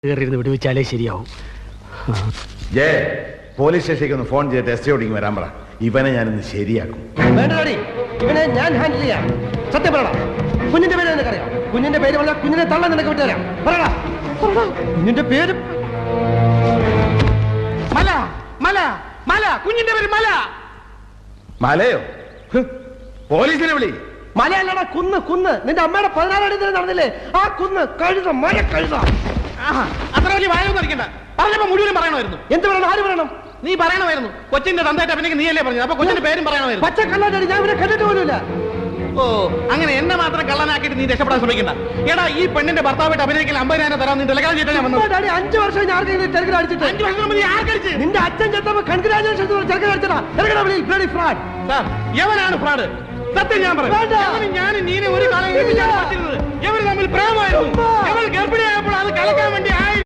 വിടുവിച്ചാലേ ശരിയാവും. ജയ പോലീസ് സ്റ്റേഷനിലേക്ക് ഒന്ന് ഫോൺ ചെയ്ത് ടെസ്റ്റ് ഓടിങ് വരാൻ പറ. ഇവനെ ഞാനിന്ന് ശരിയാക്കും. വേണ്ടടി, ഇവനെ ഞാൻ ഹാൻഡിൽ ചെയ്യാം. സത്യം പറയടാ, കുഞ്ഞിന്റെ പേര് നിനക്കറിയാം? കുഞ്ഞിന്റെ പേര് പറഞ്ഞാൽ കുഞ്ഞിനെ തള്ളാൻ നിനക്ക് വിട്ടുതരാം. പറയടാ, കുഞ്ഞിന്റെ പേര് മല. മല മല കുഞ്ഞിന്റെ പേര് മല. മലയോ? പോലീസിനെ വിളി. മലയല്ലടാ, കുന്ന്. കുന്ന് നിന്റെ അമ്മയുടെ 16 അടി നടന്നില്ലേ? ആ കുന്ന്. കഴുത, മല കഴുത. അത്ര വലിയ വായൊന്നും അറിയിക്കണ്ട. പറഞ്ഞപ്പോ മുഴുവനും പറയണമായിരുന്നു. എന്ത് പറയണം? ആര് പറയണം? നീ പറയണമായിരുന്നു. കൊച്ചിന്റെ തന്തയായിട്ട് അഭിനയിക്ക് നീയല്ലേ പറഞ്ഞത്. അപ്പൊ കൊച്ചിന്റെ പേരും പറയണമായിരുന്നു. പച്ച കള്ളാടി, ഞാൻ ഇവരെ കണ്ടിട്ട് പോലുമില്ല. ഓ, അങ്ങനെ എന്നെ മാത്രം കള്ളനാക്കിയിട്ട് നീ രക്ഷപ്പെടാൻ ശ്രമിക്കണ്ട. എടാ, ഈ പെണ്ണിന്റെ ഭർത്താവായിട്ട് അഭിനയിക്കാൻ 50,000 തരാൻ നീ ടെലഗ്രാം ചെയ്തിട്ട് ഞാൻ വന്നു. 5 വർഷം ഞാൻ ടെലഗ്രാം അടിച്ചിട്ട്. 5 വർഷം മുമ്പ് നീ ആർക്കടിച്ച്? നിന്റെ അച്ഛൻ ചെത്തപ്പോ കൺഗ്രാജുലേഷൻ ടെലഗ്രാം അടിച്ചടാ. ടെലഗ്രാം വിളിയിൽ ബ്ലഡി ഫ്രോഡ്. സാർ, എവനാണ് ഫ്രോഡ്? സത്യം ഞാൻ പറയാം. ഞാൻ നീനെ ഒരു കാലം എവർ തമ്മിൽ പ്രേമമായിരുന്നു. എവൾ ഗർഭിണിയായപ്പോൾ അത് കലക്കാൻ വേണ്ടി